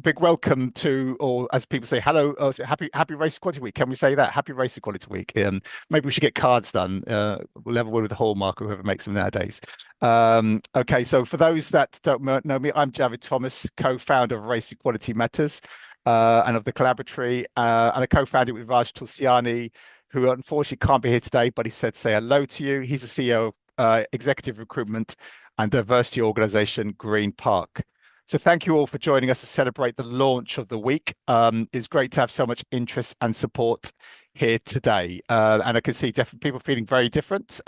big welcome to, or as people say, hello, happy Race Equality Week. Can we say that? Happy Race Equality Week. Maybe we should get cards done. We'll have a word with the Hallmark or whoever makes them nowadays. Okay, so for those that don't know me, I'm Javid Thomas, co-founder of Race Equality Matters and of the Collaboratory, and I co-founded with Raj Tulsiani, who unfortunately can't be here today, but he said say hello to you. He's the CEO of Executive Recruitment and Diversity Organization Green Park. So thank you all for joining us to celebrate the launch of the week. It's great to have so much interest and support here today. And I can see different people feeling very different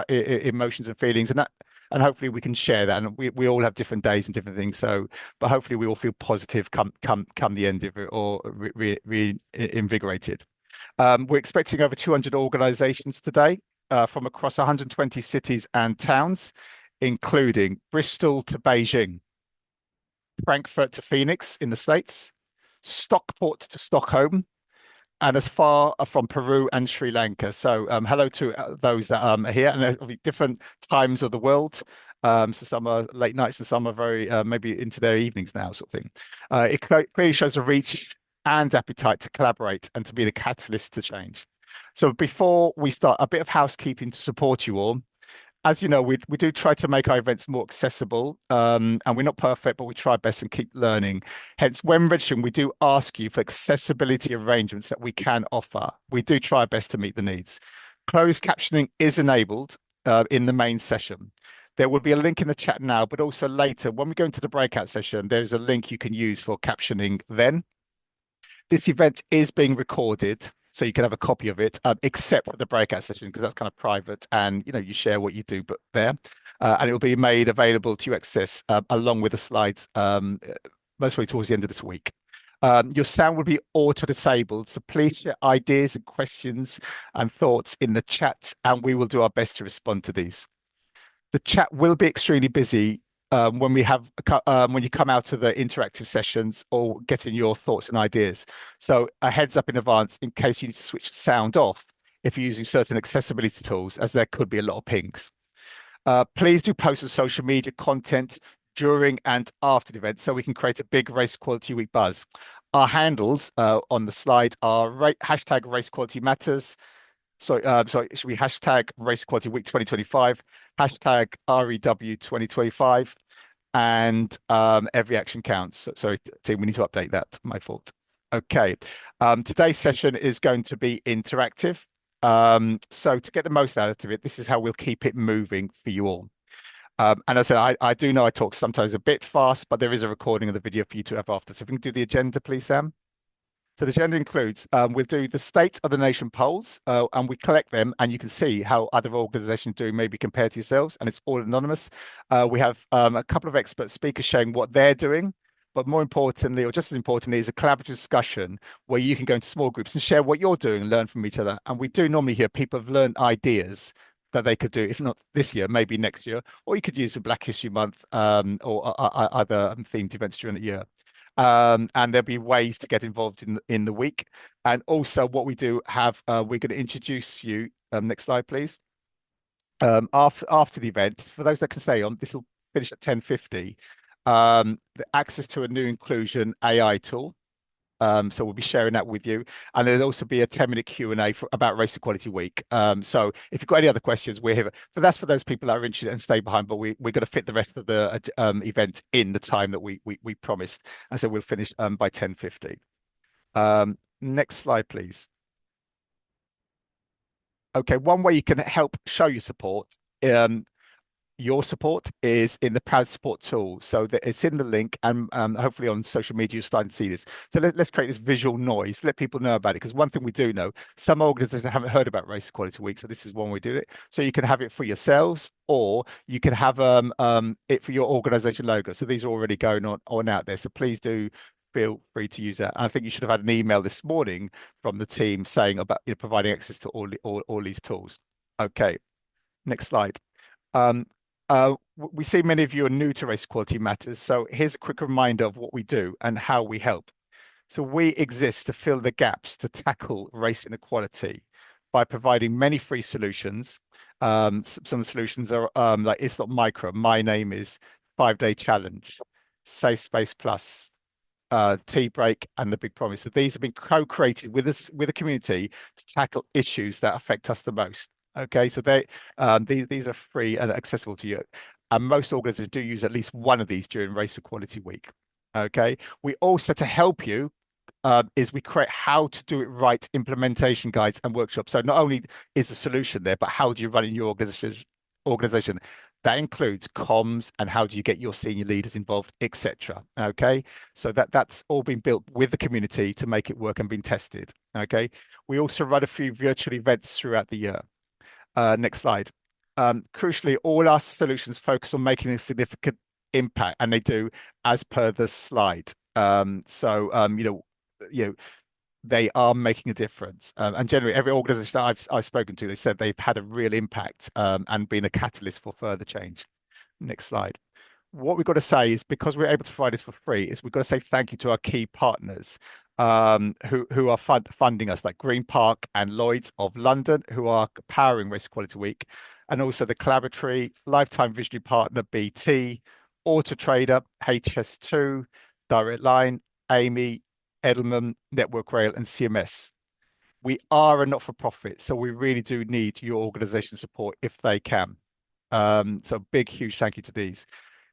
emotions and feelings, and hopefully we can share that. And we all have different days and different things. So, but hopefully we all feel positive come the end of it, or reinvigorated. We're expecting over 200 organizations today from across 120 cities and towns, including Bristol to Beijing, Frankfurt to Phoenix in the States, Stockport to Stockholm, and as far from Peru and Sri Lanka. So hello to those that are here, and there'll be different times of the world. So some are late nights and some are very maybe into their evenings now, sort of thing. It clearly shows a reach and appetite to collaborate and to be the catalyst to change. So before we start, a bit of housekeeping to support you all. As you know, we do try to make our events more accessible, and we're not perfect, but we try best and keep learning. Hence, when registering, we do ask you for accessibility arrangements that we can offer. We do try our best to meet the needs. Closed captioning is enabled in the main session. There will be a link in the chat now, but also later, when we go into the breakout session, there's a link you can use for captioning then. This event is being recorded, so you can have a copy of it, except for the breakout session, because that's kind of private, and you share what you do, but there, and it will be made available to you access along with the slides, mostly towards the end of this week. Your sound will be auto disabled, so please share ideas and questions and thoughts in the chat, and we will do our best to respond to these. The chat will be extremely busy when you come out of the interactive sessions or getting your thoughts and ideas. So a heads up in advance in case you need to switch sound off if you're using certain accessibility tools, as there could be a lot of pings. Please do post on social media content during and after the event so we can create a big Race Equality Week buzz. Our handles on the slide are hashtag Race Equality Matters. Sorry, it should be hashtag Race Equality Week 2025, hashtag REW2025, and every action counts. Sorry, team, we need to update that. My fault. Okay. Today's session is going to be interactive. So to get the most out of it, this is how we'll keep it moving for you all. And as I said, I do know I talk sometimes a bit fast, but there is a recording of the video for you to have after. So if we can do the agenda, please, Sam. So the agenda includes, we'll do the State of the Nation polls, and we collect them, and you can see how other organizations do maybe compared to yourselves, and it's all anonymous. We have a couple of expert speakers showing what they're doing, but more importantly, or just as importantly, is a collaborative discussion where you can go into small groups and share what you're doing and learn from each other. And we do normally hear people have learned ideas that they could do, if not this year, maybe next year, or you could use for Black History Month or other themed events during the year. And there'll be ways to get involved in the week. And also what we do have, we're going to introduce you, next slide, please. After the event, for those that can stay on, this will finish at 10:50, the access to a new inclusion AI tool. So we'll be sharing that with you, and there'll also be a 10-minute Q&A about Race Equality Week. So if you've got any other questions, we're here. So that's for those people that are interested and stay behind, but we're going to fit the rest of the event in the time that we promised, and so we'll finish by 10:50. Next slide, please. Okay, one way you can help show your support. Your support is in the Proud Support tool. So it's in the link, and hopefully on social media, you're starting to see this. So let's create this visual noise, let people know about it. Because one thing we do know, some organizations haven't heard about Race Equality Week. So this is one way to do it. So you can have it for yourselves, or you can have it for your organization logo. So these are already going on out there. So please do feel free to use that. And I think you should have had an email this morning from the team saying about providing access to all these tools. Okay, next slide. We see many of you are new to Race Equality Matters, so here's a quick reminder of what we do and how we help. So we exist to fill the gaps to tackle race inequality by providing many free solutions. Some solutions are like It's Not Micro, My Name Is, 5-Day Challenge, Safe Space Plus, Tea Break, and The Big Promise. So these have been co-created with us, with the community, to tackle issues that affect us the most. Okay, so these are free and accessible to you. And most organizations do use at least one of these during Race Equality Week. Okay, we also, to help you, is we create how to do it right implementation guides and workshops. So not only is the solution there, but how do you run in your organization? That includes comms and how do you get your senior leaders involved, etc. Okay, so that's all been built with the community to make it work and been tested. Okay, we also run a few virtual events throughout the year. Next slide. Crucially, all our solutions focus on making a significant impact, and they do, as per the slide. You know, they are making a difference. And generally, every organization I've spoken to, they said they've had a real impact and been a catalyst for further change. Next slide. What we've got to say is, because we're able to provide this for free, is we've got to say thank you to our key partners who are funding us, like Green Park and Lloyd's of London, who are powering Race Equality Week, and also the Collaboratory, Lifetime Visionary Partner BT, Auto Trader, HS2, Direct Line, Amy, Edelman, Network Rail, and CMS. We are a not-for-profit, so we really do need your organization support if they can. So big, huge thank you to these.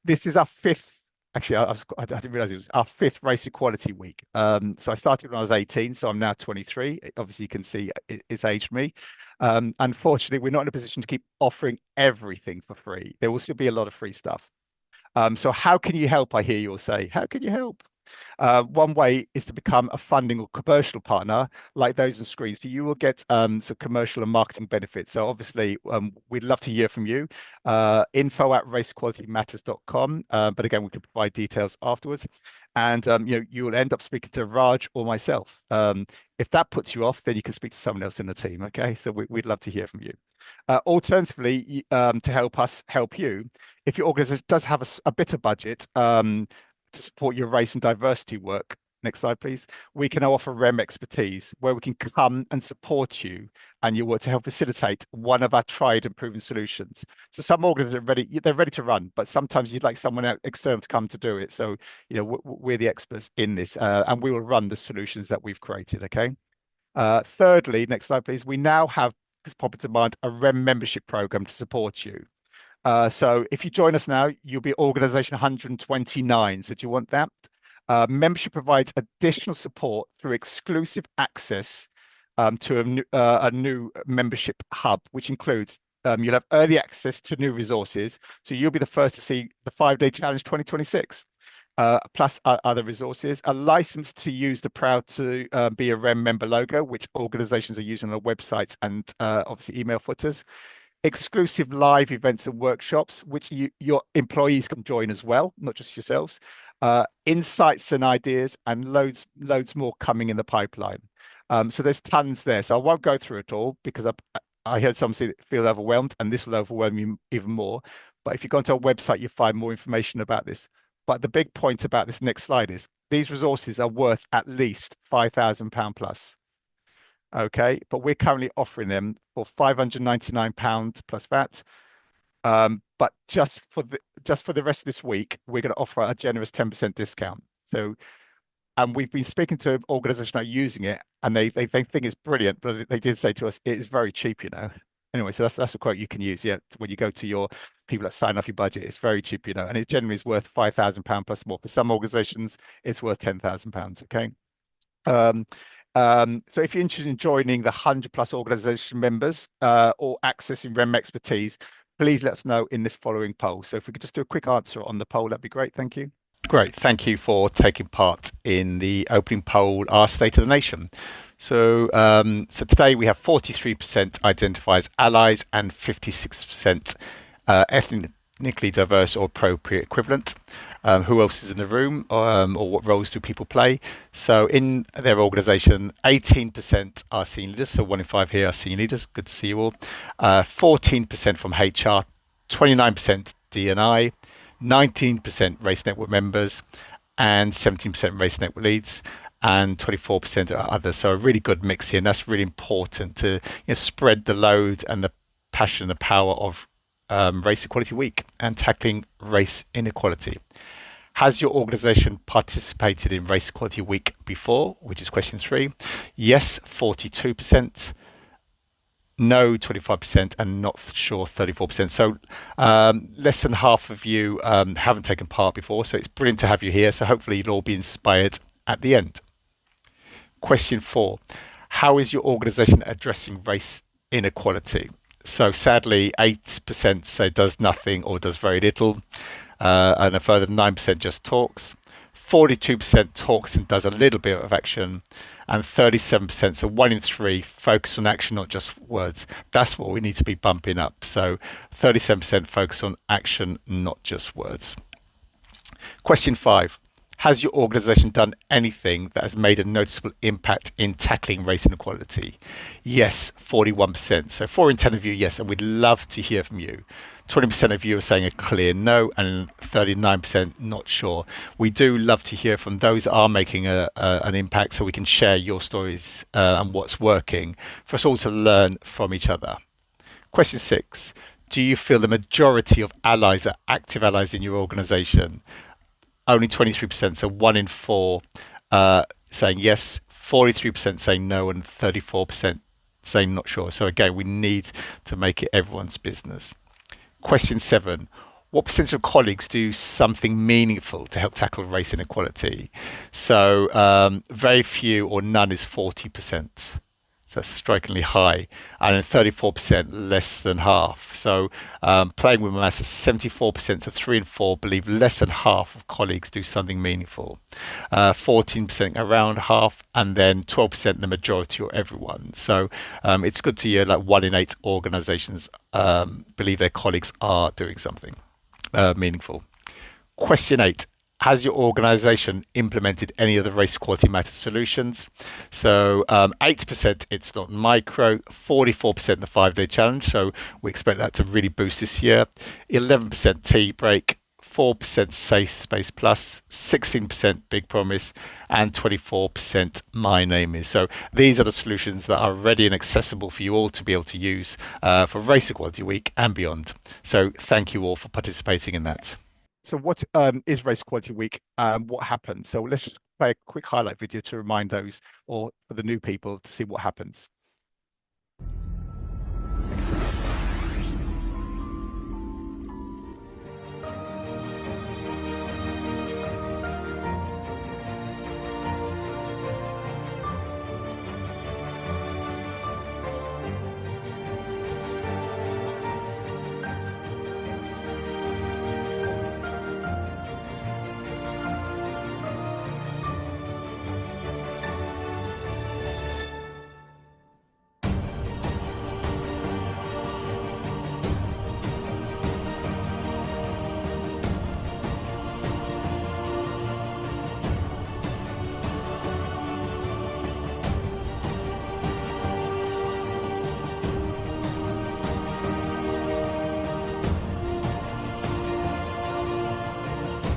This is our fifth, actually, I didn't realize it was our fifth Race Equality Week. So I started when I was 18, so I'm now 23. Obviously, you can see it's aged me. Unfortunately, we're not in a position to keep offering everything for free. There will still be a lot of free stuff. So how can you help? I hear you all say, how can you help? One way is to become a funding or commercial partner like those on screen. So you will get some commercial and marketing benefits. So obviously, we'd love to hear from you. info@raceequalitymatters.com. But again, we can provide details afterwards. And you will end up speaking to Raj or myself. If that puts you off, then you can speak to someone else in the team. Okay, so we'd love to hear from you. Alternatively, to help us help you, if your organization does have a bit of budget, to support your race and diversity work. Next slide, please. We can offer REM expertise where we can come and support you and your work to help facilitate one of our tried and proven solutions. So some organizations they're ready to run, but sometimes you'd like someone external to come to do it. So, we're the experts in this and we will run the solutions that we've created, okay? Thirdly, next slide, please. We now have, this popular demand, a REM membership program to support you. So if you join us now, you'll be organization 129. So do you want that? Membership provides additional support through exclusive access to a new membership hub, which includes you'll have early access to new resources. So you'll be the first to see the 5-day challenge 2026, plus other resources, a license to use the Proud to be a REM member logo, which organizations are using on their websites and obviously email footers. Exclusive live events and workshops, which your employees can join as well, not just yourselves. Insights and ideas, and loads more coming in the pipeline. So there's tons there. So I won't go through it all because I heard some feel overwhelmed, and this will overwhelm you even more. But if you go onto our website, you find more information about this. But the big point about this next slide is these resources are worth at least £5,000 plus. Okay, but we're currently offering them for £599 plus VAT. But just for the rest of this week, we're going to offer a generous 10% discount. So, and we've been speaking to organizations that are using it, and they think it's brilliant, but they did say to us it is very cheap, Anyway, so that's a quote you can use. Yeah, when you go to your people that sign off your budget, it's very cheap, and it generally is worth £5,000 plus more. For some organizations, it's worth £10,000. Okay. So if you're interested in joining the 100 plus organization members or accessing REM expertise, please let us know in this following poll. So if we could just do a quick answer on the poll, that'd be great. Thank you. Great. Thank you for taking part in the opening poll, Our State of the Nation. So today we have 43% identify as allies and 56% ethnically diverse or appropriate equivalent. Who else is in the room, or what roles do people play? So in their organisation, 18% are senior leaders. So 1 in 5 here are senior leaders. Good to see you all. 14% from HR, 29% D&I, 19% Race Network members, and 17% Race Network leads, and 24% are others. So a really good mix here, and that's really important to spread the load and the passion, the power of Race Equality Week and tackling race inequality. Has your organization participated in Race Equality Week before, which is question 3? Yes, 42%. No, 25%, and not sure, 34%. So less than half of you haven't taken part before. So it's brilliant to have you here. So hopefully you'll all be inspired at the end. Question 4. How is your organization addressing race inequality? So sadly, 8% say does nothing or does very little, and a further 9% just talks. 42% talks and does a little bit of action, and 37%, so 1 in 3, focus on action, not just words. That's what we need to be bumping up. So 37% focus on action, not just words. Question 5. Has your organization done anything that has made a noticeable impact in tackling race inequality? Yes, 41%. So 4 in 10 of you, yes, and we'd love to hear from you. 20% of you are saying a clear no, and 39% not sure. We do love to hear from those that are making an impact, so we can share your stories and what's working for us all to learn from each other. Question 6. Do you feel the majority of allies are active allies in your organization? Only 23%, so 1 in 4 saying yes, 43% saying no, and 34% saying not sure. So again, we need to make it everyone's business. Question 7. What percentage of colleagues do something meaningful to help tackle race inequality? So very few or none is 40%. So that's strikingly high. And then 34%, less than half. So playing with my maths, 74%, so 3 in 4 believe less than half of colleagues do something meaningful. 14% around half, and then 12% the majority or everyone. So it's good to hear like 1 in 8 organizations believe their colleagues are doing something meaningful. Question 8. Has your organization implemented any of the Race Equality Matters solutions? So 8% it's not micro, 44% the 5-day challenge. So we expect that to really boost this year. 11% tea break, 4% Safe Space Plus, 16% Big Promise, and 24% My Name Is. So these are the solutions that are ready and accessible for you all to be able to use for Race Equality Week and beyond. So thank you all for participating in that. So what is Race Equality Week? What happened? So let's just play a quick highlight video to remind those, or for the new people, to see what happens.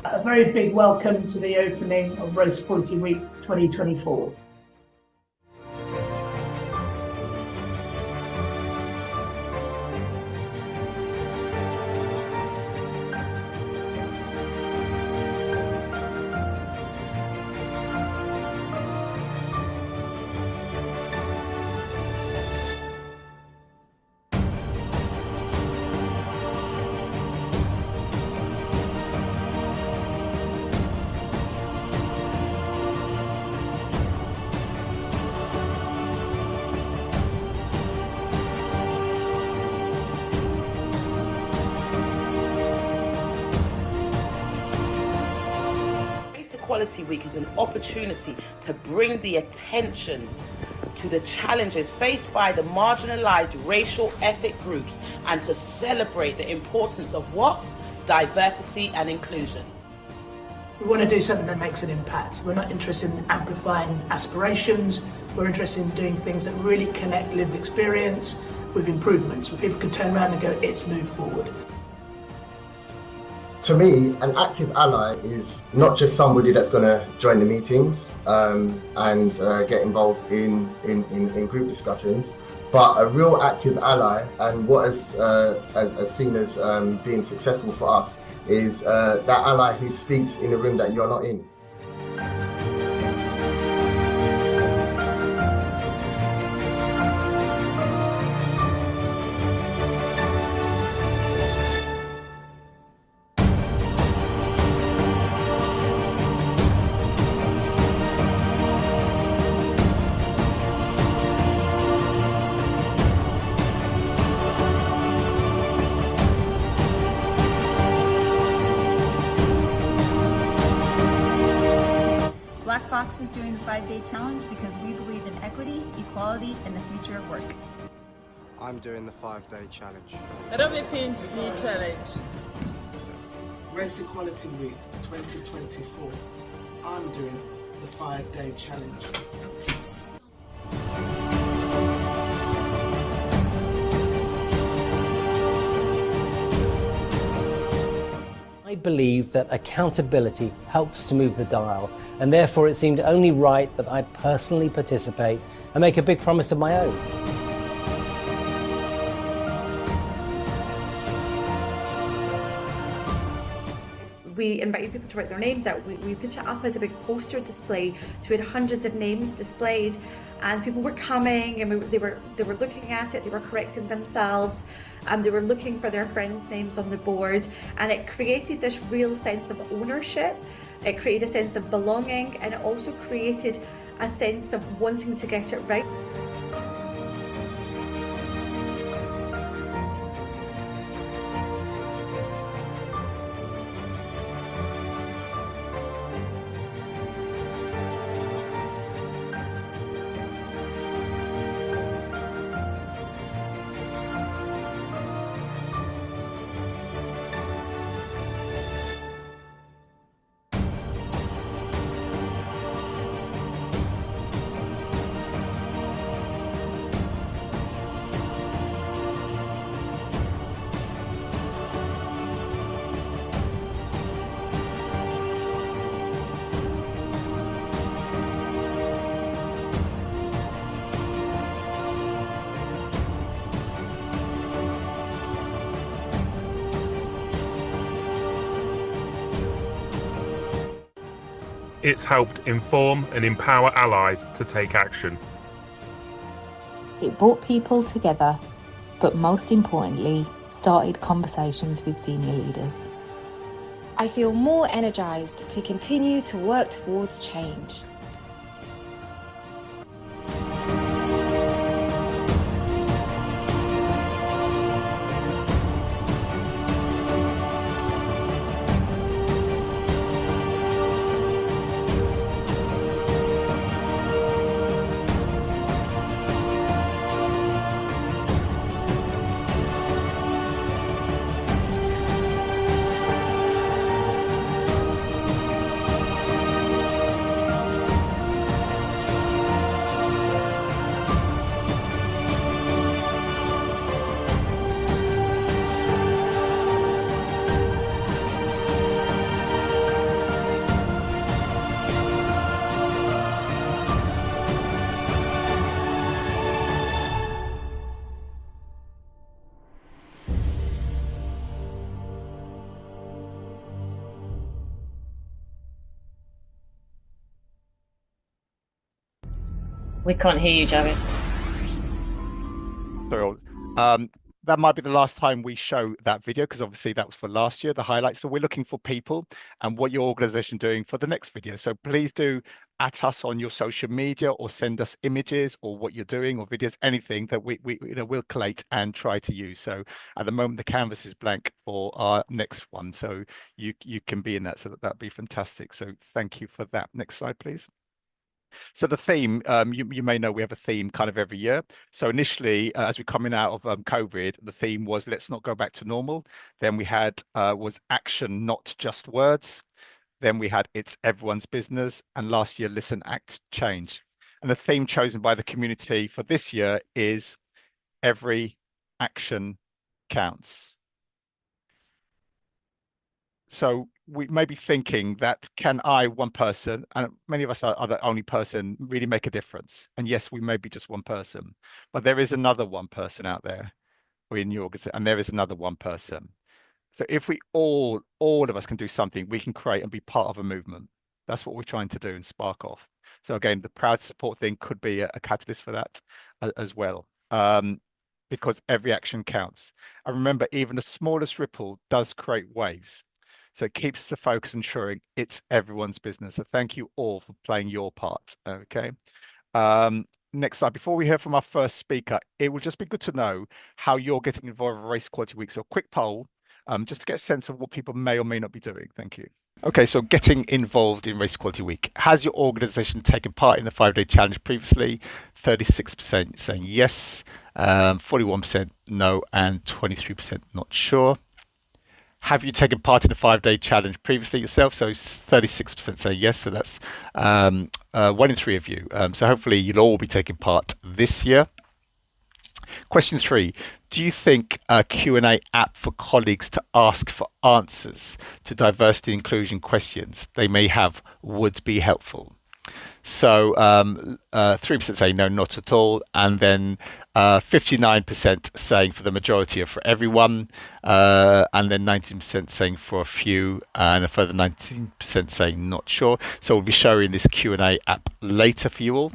A very big welcome to the opening of Race Equality Week 2024. Equality Week is an opportunity to bring the attention to the challenges faced by the marginalized racial ethnic groups and to celebrate the importance of what? Diversity and inclusion. We want to do something that makes an impact. We're not interested in amplifying aspirations. We're interested in doing things that really connect lived experience with improvements, where people can turn around and go, it's moved forward. To me, an active ally is not just somebody that's going to join the meetings and get involved in group discussions, But a real active ally, and what as seen as being successful for us, is that ally who speaks in a room that you're not in. Black Fox is doing the 5-day challenge because we believe in equity, equality, and the future of work. I'm doing the 5-day challenge. REW2025 new challenge. Race Equality Week 2024. I'm doing the 5-day challenge. Peace. I believe that accountability helps to move the dial, and therefore it seemed only right that I personally participate and make a big promise of my own. We invited people to write their names out. We put it up as a big poster display, so we had hundreds of names displayed, and people were coming and they were looking at it, they were correcting themselves, and they were looking for their friends' names on the board, and it created this real sense of ownership. It created a sense of belonging, and it also created a sense of wanting to get it right. It's helped inform and empower allies to take action. It brought people together, but most importantly, started conversations with senior leaders. I feel more energised to continue to work towards change. We can't hear you, Jared. Sorry. That might be the last time we show that video, because obviously that was for last year, the highlights. So we're looking for people and what your organization doing for the next video. So please do at us on your social media, or send us images or what you're doing, or videos, anything that we'll collate and try to use. So at the moment, the canvas is blank for our next one. So you can be in that, so that'd be fantastic. So thank you for that. Next slide, please. So the theme, you may know we have a theme kind of every year. So initially, as we're coming out of COVID, the theme was let's not go back to normal. Then we had was action, not just words. Then we had it's everyone's business. And last year, listen, act, change. And the theme chosen by the community for this year is every action counts. So we may be thinking that can I, one person, and many of us are the only person, really make a difference? And yes, we may be just one person, but there is another one person out there or in your organization, and there is another one person. So if we all of us can do something, we can create and be part of a movement. That's what we're trying to do and spark off. So again, the proud support thing could be a catalyst for that as well. Because every action counts. And remember, even the smallest ripple does create waves. So it keeps the focus ensuring it's everyone's business. So thank you all for playing your part. Okay. Next slide. Before we hear from our first speaker, it will just be good to know how you're getting involved with Race Equality Week. So a quick poll, just to get a sense of what people may or may not be doing. Thank you. Okay, so getting involved in Race Equality Week. Has your organization taken part in the 5-day challenge previously? 36% saying yes, 41% no, and 23% not sure. Have you taken part in the 5-day challenge previously yourself? So 36% say yes. So that's 1 in 3 of you. So hopefully you'll all be taking part this year. Question 3, do you think a Q&A app for colleagues to ask for answers to diversity and inclusion questions they may have would be helpful? So 3% say no, not at all. And then 59% saying for the majority or for everyone. And then 19% saying for a few, and a further 19% saying not sure. So we'll be showing this Q&A app later for you all.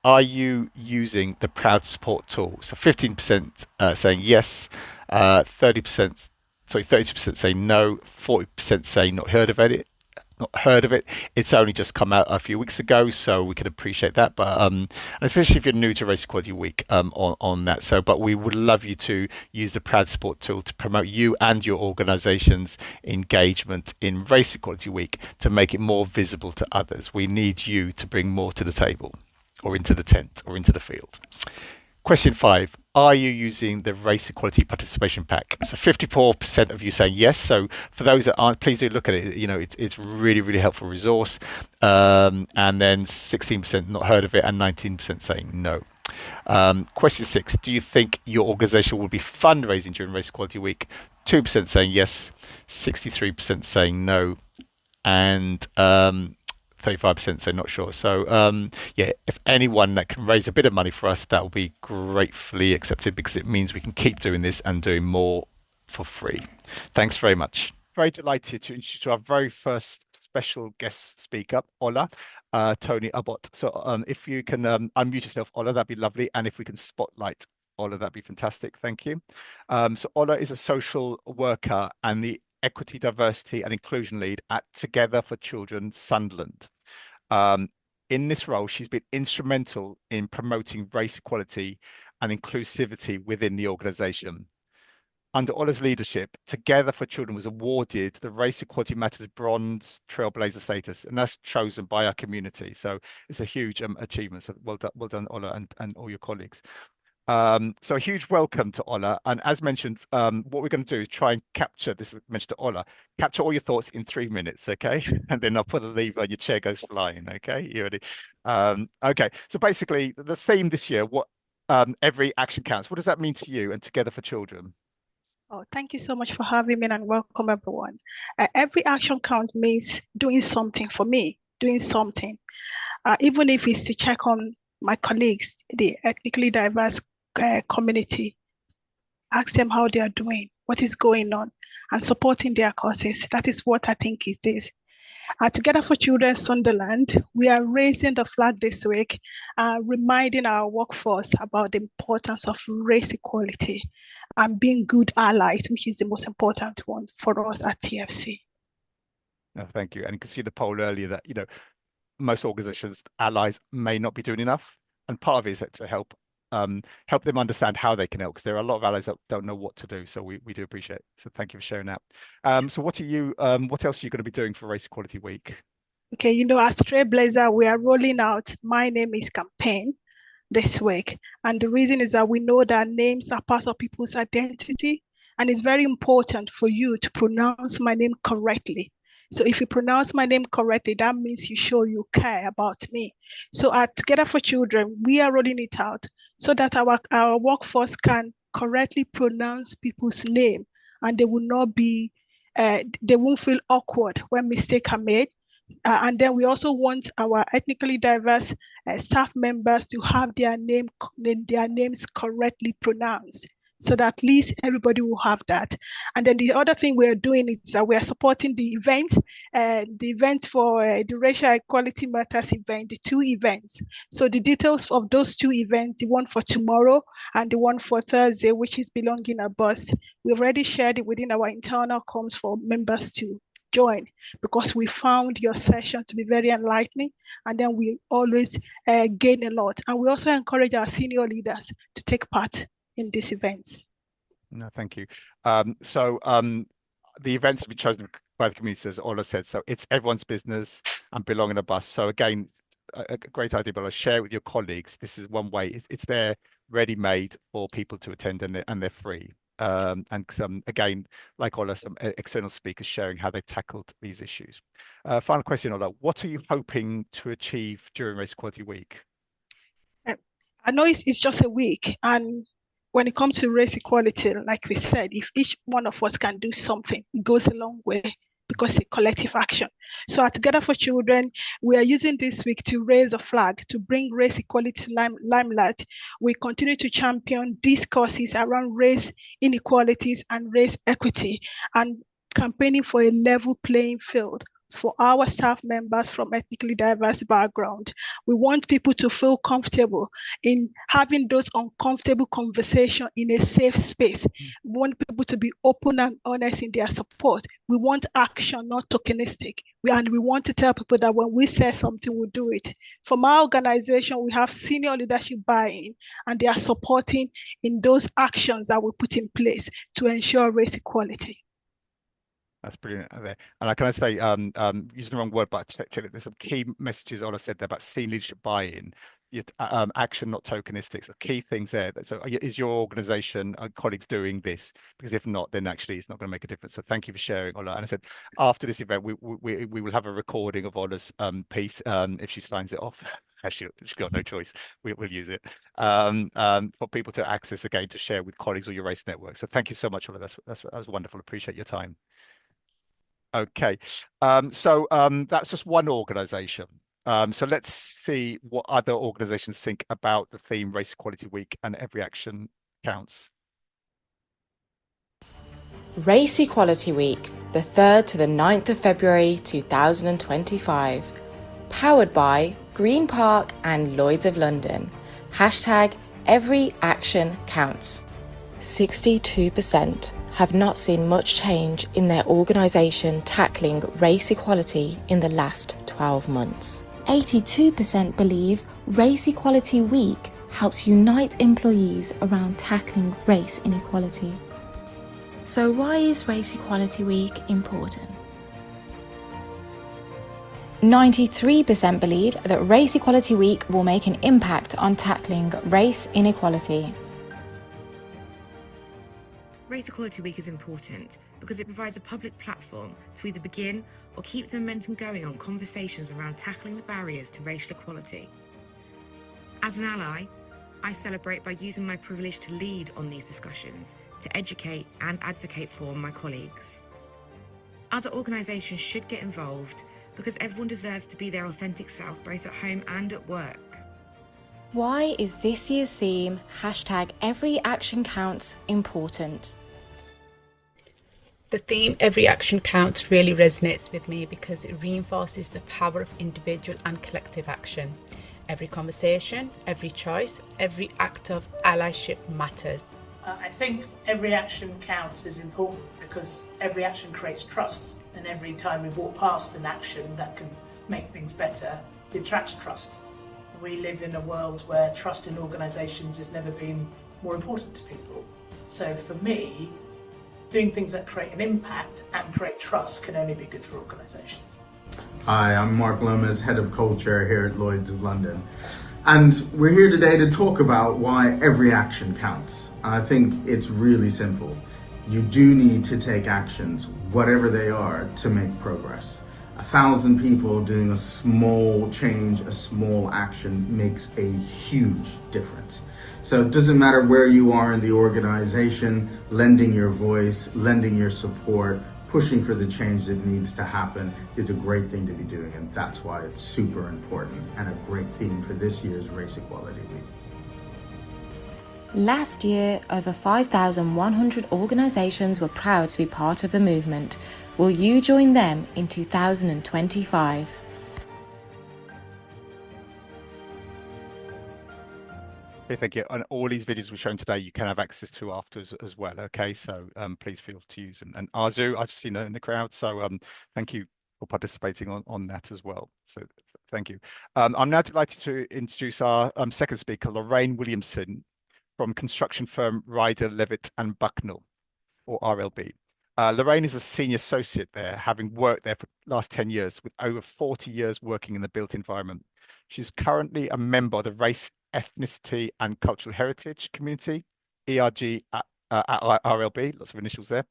Are you using the Proud Support tool? So 15% saying yes, 30% say no, 40% say not heard of it. It's only just come out a few weeks ago, so we can appreciate that. But especially if you're new to Race Equality Week on that. So, but we would love you to use the Proud Support tool to promote you and your organization's engagement in Race Equality Week to make it more visible to others. We need you to bring more to the table, or into the tent, or into the field. Question 5, are you using the Race Equality Participation Pack? So 54% of you saying yes. So for those that aren't, please do look at it. You know, it's really, really helpful resource. And then 16% not heard of it, and 19% saying no. Question 6, do you think your organization will be fundraising during Race Equality Week? 2% saying yes, 63% saying no, and 35% so not sure. So yeah, if anyone that can raise a bit of money for us, that will be gratefully accepted, because it means we can keep doing this and doing more for free. Thanks very much. Very delighted to introduce our very first special guest speaker, Ola, Tony Abbott. So if you can unmute yourself, Ola, that'd be lovely. And if we can spotlight Ola, that'd be fantastic. Thank you. So Ola is a social worker and the Equity, Diversity and Inclusion Lead at Together for Children Sunderland. In this role, she's been instrumental in promoting race equality and inclusivity within the organisation. Under Ola's leadership, Together for Children was awarded the Race Equality Matters Bronze Trailblazer status, and that's chosen by our community. So it's a huge achievement. So well done, Ola, and all your colleagues. So a huge welcome to Ola, and as mentioned, what we're going to do is try and capture this. Mentioned to Ola, capture all your thoughts in 3 minutes, okay? And then I'll put a lever and your chair goes flying, okay? You ready? Okay, so basically the theme this year, what every action counts. What does that mean to you and Together for Children? Oh, thank you so much for having me, and welcome everyone. Every action counts means doing something for me, doing something, even if it's to check on my colleagues, the ethnically diverse community, ask them how they are doing, what is going on, and supporting their causes. That is what I think is this. Together for Children Sunderland, we are raising the flag this week, reminding our workforce about the importance of race equality and being good allies, which is the most important one for us at TFC. No, thank you. And you can see the poll earlier that, you know, most organizations, allies may not be doing enough. And part of it is to help them understand how they can help, because there are a lot of allies that don't know what to do. So we do appreciate it. So thank you for sharing that. So what else are you going to be doing for Race Equality Week? Okay, you know, as Trailblazer, we are rolling out My Name Is campaign this week. And the reason is that we know that names are part of people's identity. And it's very important for you to pronounce my name correctly. So if you pronounce my name correctly, that means you show you care about me. So at Together for Children, we are rolling it out so that our workforce can correctly pronounce people's name, and they will not be they won't feel awkward when mistakes are made. And then we also want our ethnically diverse staff members to have their names correctly pronounced, so that at least everybody will have that. And then the other thing we're doing is that we are supporting the event for the Racial Equality Matters event, the 2 events. So the details of those 2 events, the one for tomorrow and the one for Thursday, which is Belonging a Bus, we've already shared it within our internal comms for members to join, because we found your session to be very enlightening, and then we always gain a lot. And we also encourage our senior leaders to take part in these events. No, thank you. The events have been chosen by the community, as Ola said, so it's everyone's business and Belong in a Bus. So again, a great idea, but I'll share it with your colleagues. This is one way. It's there ready-made for people to attend, and they're free. And again, like Ola, some external speakers sharing how they've tackled these issues. Final question, Ola, what are you hoping to achieve during Race Equality Week? I know it's just a week, and when it comes to race equality, like we said, if each one of us can do something, it goes a long way, because it's collective action. So at Together for Children, we are using this week to raise a flag, to bring race equality to limelight. We continue to champion discourses around race inequalities and race equity, and campaigning for a level playing field for our staff members from ethnically diverse background. We want people to feel comfortable in having those uncomfortable conversations in a safe space. We want people to be open and honest in their support. We want action, not tokenistic. And we want to tell people that when we say something, we'll do it. From our organization, we have senior leadership buy-in, and they are supporting in those actions that we put in place to ensure race equality. That's brilliant there. And I can say, using the wrong word, but there's some key messages Ola said there about senior leadership buy-in, action, not tokenistic. So key things there. So is your organization and colleagues doing this? Because if not, then actually it's not going to make a difference. So thank you for sharing, Ola. And I said, after this event, we will have a recording of Ola's piece if she signs it off. Actually, she's got no choice. We'll use it for people to access again, to share with colleagues or your race network. So thank you so much, Ola. That was wonderful. Appreciate your time. Okay, that's just one organization. So let's see what other organizations think about the theme Race Equality Week and Every Action Counts. Race Equality Week, the 3rd to the 9th of February 2025. Powered by Green Park and Lloyds of London. Hashtag Every Action Counts. 62% have not seen much change in their organisation tackling race equality in the last 12 months. 82% believe Race Equality Week helps unite employees around tackling race inequality. So why is Race Equality Week important? 93% believe that Race Equality Week will make an impact on tackling race inequality. Race Equality Week is important because it provides a public platform to either begin or keep the momentum going on conversations around tackling the barriers to racial equality. As an ally, I celebrate by using my privilege to lead on these discussions, to educate and advocate for my colleagues. Other organisations should get involved because everyone deserves to be their authentic self, both at home and at work. Why is this year's theme, hashtag Every Action Counts, important? The theme Every Action Counts really resonates with me because it reinforces the power of individual and collective action. Every conversation, every choice, every act of allyship matters. I think every action counts is important because every action creates trust, and every time we walk past an action that can make things better, it attracts trust. We live in a world where trust in organisations has never been more important to people. So for me, doing things that create an impact and create trust can only be good for organisations. Hi, I'm Mark Lomas, Head of Culture here at Lloyds of London. And we're here today to talk about why every action counts. I think it's really simple. You do need to take actions, whatever they are, to make progress. 1,000 people doing a small change, a small action makes a huge difference. So it doesn't matter where you are in the organization, lending your voice, lending your support, pushing for the change that needs to happen is a great thing to be doing, and that's why it's super important and a great theme for this year's Race Equality Week. Last year, over 5,100 organisations were proud to be part of the movement. Will you join them in 2025? Okay, thank you. And all these videos we've shown today, you can have access to afterwards as well. Okay, so please feel to use them. And Arzu, I've seen her in the crowd, so thank you for participating on that as well. So thank you. I'm now delighted to introduce our second speaker, Lorraine Williamson, from construction firm Ryder, Levitt and Bucknell, or RLB. Lorraine is a senior associate there, having worked there for the last 10 years, with over 40 years working in the built environment. She's currently a member of the Race, Ethnicity and Cultural Heritage Community, ERG at RLB, lots of initials there,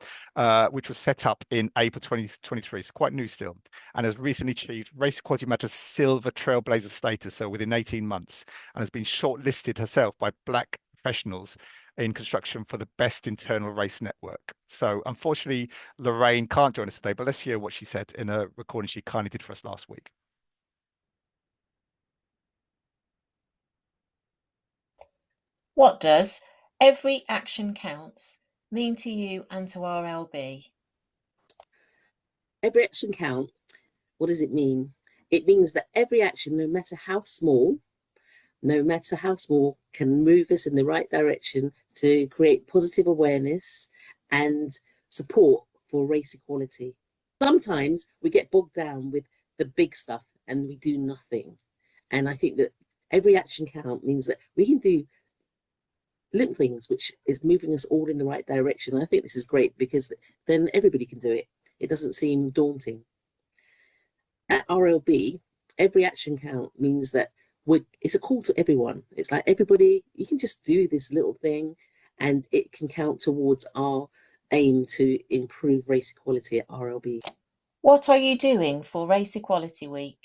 which was set up in April 2023, so quite new still, and has recently achieved Race Equality Matters Silver Trailblazer status, so within 18 months, and has been shortlisted herself by Black professionals in construction for the best internal race network. So unfortunately, Lorraine can't join us today, but let's hear what she said in a recording she kindly did for us last week. What does every action counts mean to you and to RLB? Every action count, what does it mean? It means that every action, no matter how small, can move us in the right direction to create positive awareness and support for race equality. Sometimes we get bogged down with the big stuff and we do nothing. And I think that every action count means that we can do little things, which is moving us all in the right direction. I think this is great because then everybody can do it. It doesn't seem daunting. At RLB, every action count means that it's a call to everyone. It's like everybody, you can just do this little thing and it can count towards our aim to improve race equality at RLB. What are you doing for Race Equality Week?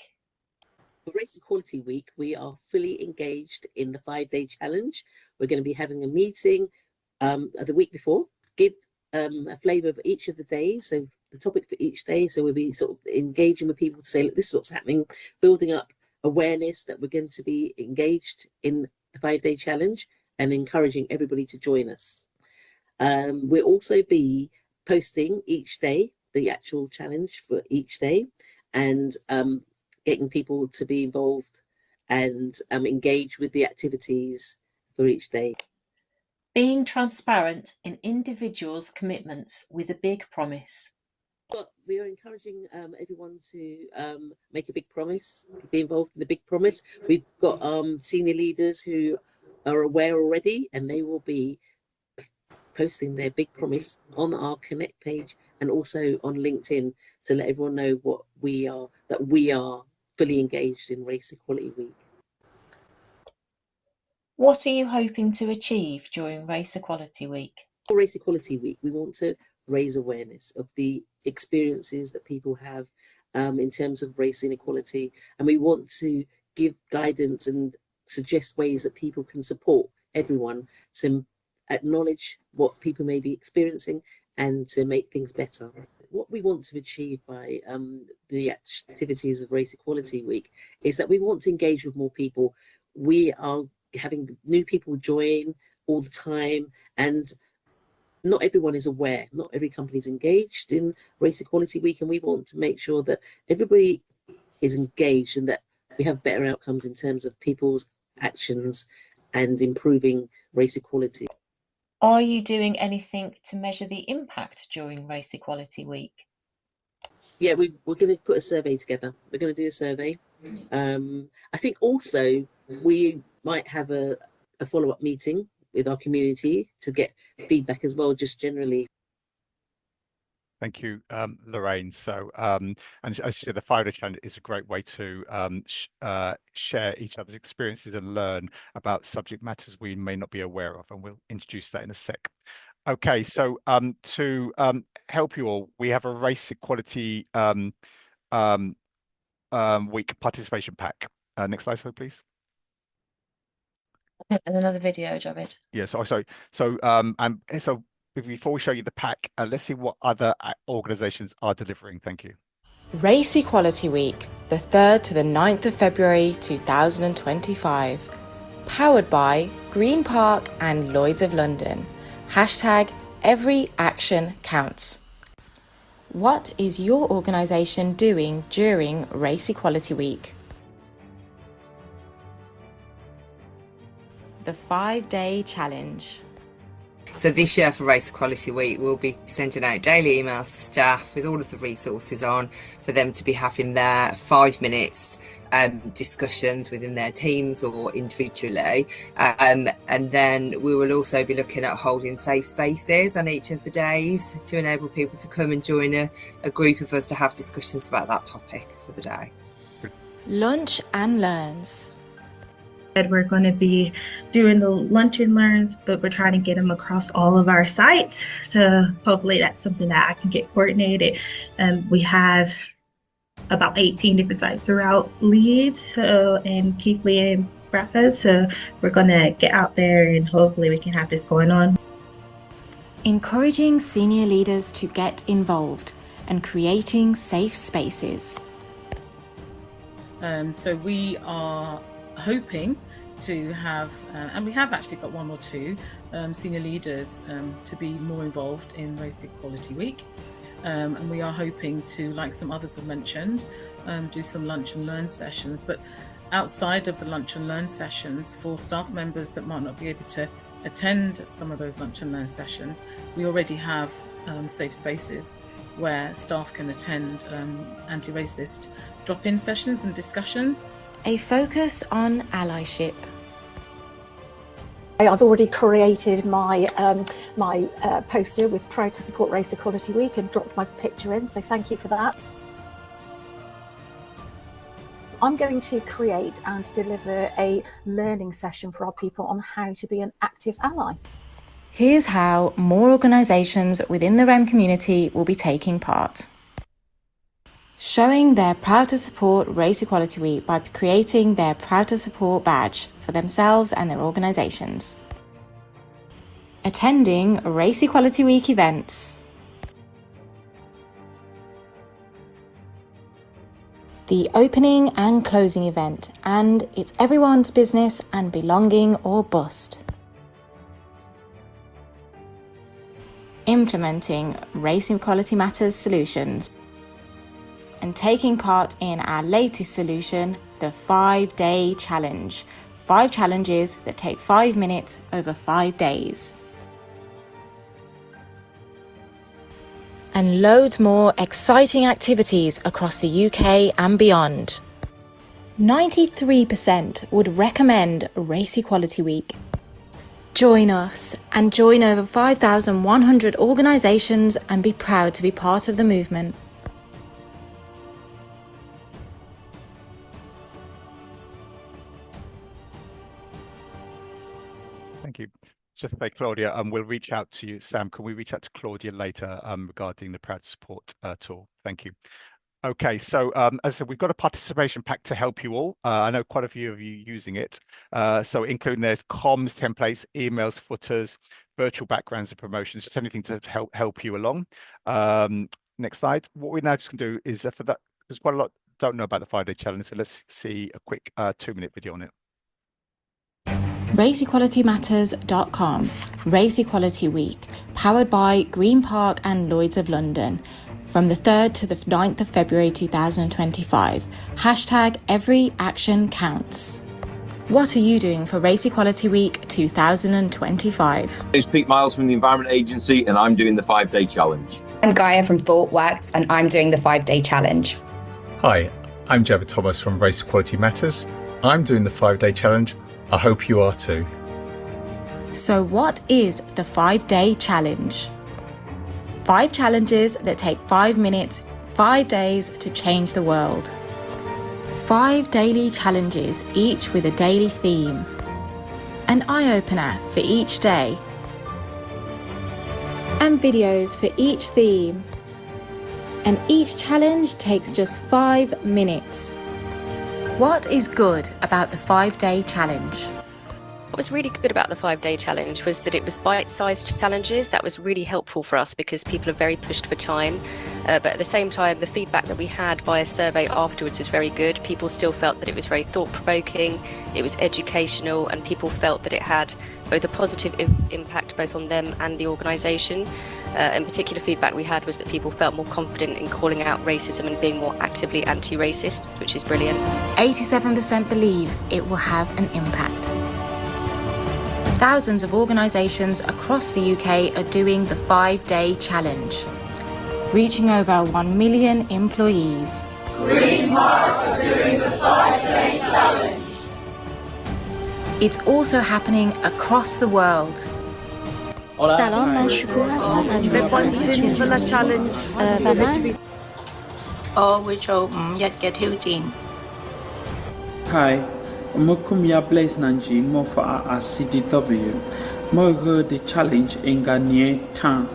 For Race Equality Week, we are fully engaged in the 5-day challenge. We're going to be having a meeting the week before, give a flavour of each of the days, so the topic for each day. So we'll be sort of engaging with people to say, look, this is what's happening, building up awareness that we're going to be engaged in the 5-day challenge and encouraging everybody to join us. We'll also be posting each day the actual challenge for each day and getting people to be involved and engage with the activities for each day. Being transparent in individuals' commitments with a big promise. But we are encouraging everyone to make a big promise, be involved in the big promise. We've got senior leaders who are aware already, and they will be posting their big promise on our Connect page and also on LinkedIn to let everyone know that we are fully engaged in Race Equality Week. What are you hoping to achieve during Race Equality Week? For Race Equality Week, we want to raise awareness of the experiences that people have in terms of race inequality, and we want to give guidance and suggest ways that people can support everyone to acknowledge what people may be experiencing and to make things better. What we want to achieve by the activities of Race Equality Week is that we want to engage with more people. We are having new people join all the time, and not everyone is aware, not every company is engaged in Race Equality Week, and we want to make sure that everybody is engaged and that we have better outcomes in terms of people's actions and improving race equality. Are you doing anything to measure the impact during Race Equality Week? Yeah, we're going to put a survey together. We're going to do a survey. I think also we might have a follow-up meeting with our community to get feedback as well, just generally. Thank you, Lorraine. So, and as you said, the 5-day challenge is a great way to share each other's experiences and learn about subject matters we may not be aware of, and we'll introduce that in a sec. Okay, so to help you all, we have a Race Equality Week participation pack. Next slide, please. And another video, Javid. Yeah, so before we show you the pack, let's see what other organisations are delivering. Thank you. Race Equality Week, the 3rd to the 9th of February 2025. Powered by Green Park and Lloyd's of London. Hashtag every action counts. What is your organisation doing during Race Equality Week? The 5-day challenge. So this year for Race Equality Week, we'll be sending out daily emails to staff with all of the resources on for them to be having their 5 minutes discussions within their teams or individually. And then we will also be looking at holding safe spaces on each of the days to enable people to come and join a group of us to have discussions about that topic for the day. Lunch and Learns. We're going to be doing the lunch and learns, but we're trying to get them across all of our sites. So hopefully that's something that I can get coordinated. We have about 18 different sites throughout Leeds and Keighley and Bradford. So we're going to get out there and hopefully we can have this going on. Encouraging senior leaders to get involved and creating safe spaces. So we are hoping to have, and we have actually got 1 or 2 senior leaders to be more involved in Race Equality Week. And we are hoping to, like some others have mentioned, do some lunch and learn sessions. But outside of the lunch and learn sessions, for staff members that might not be able to attend some of those lunch and learn sessions, we already have safe spaces where staff can attend anti-racist drop-in sessions and discussions. A focus on allyship. I've already created my poster with Proud to Support Race Equality Week and dropped my picture in, so thank you for that. I'm going to create and deliver a learning session for our people on how to be an active ally. Here's how more organisations within the REM community will be taking part. Showing their Proud to Support Race Equality Week by creating their Proud to Support badge for themselves and their organisations. Attending Race Equality Week events. The opening and closing event, and it's everyone's business and belonging or bust. Implementing Race Equality Matters solutions. And taking part in our latest solution, the 5-day challenge. 5 challenges that take 5 minutes over 5 days. And loads more exciting activities across the UK and beyond. 93% would recommend Race Equality Week. Join us and join over 5,100 organisations and be proud to be part of the movement. Thank you. Just to say, Claudia, we'll reach out to you. Sam, can we reach out to Claudia later regarding the Proud to Support tool? Thank you. Okay, so as I said, we've got a participation pack to help you all. I know quite a few of you using it. So including there's comms, templates, emails, footers, virtual backgrounds and promotions, just anything to help you along. Next slide. What we're now just going to do is for that, there's quite a lot don't know about the 5-day challenge, so let's see a quick 2-minute video on it. RaceEqualityMatters.com, Race Equality Week, powered by Green Park and Lloyd's of London, from the 3rd to the 9th of February 2025. Hashtag every action counts. What are you doing for Race Equality Week 2025? It's Pete Miles from the Environment Agency and I'm doing the 5-day challenge. I'm Gaia from ThoughtWorks and I'm doing the 5-day challenge. Hi, I'm Jabba Thomas from Race Equality Matters. I'm doing the 5-day challenge. I hope you are too. So what is the 5-day challenge? 5 challenges that take 5 minutes, 5 days to change the world. 5 daily challenges, each with a daily theme. An eye-opener for each day. And videos for each theme. And each challenge takes just 5 minutes. What is good about the 5-day challenge? was really good about the 5-day challenge was that it was bite-sized challenges. That was really helpful for us because people are very pushed for time. But at the same time, the feedback that we had via survey afterwards was very good. People still felt that it was very thought-provoking, it was educational, and people felt that it had both a positive impact both on them and the organisation. In particular, feedback we had was that people felt more confident in calling out racism and being more actively anti-racist, which is brilliant. 87% believe it will have an impact. Thousands of organisations across the UK are doing the 5-day challenge, reaching over 1 million employees. Green Park are doing the 5-day challenge. It's also happening across the world. سلام من شکوه هستم از challenge و من Hi, Mokumia Blaze Nanji Mofa CDW. Morgen die Challenge in Garnier Tan.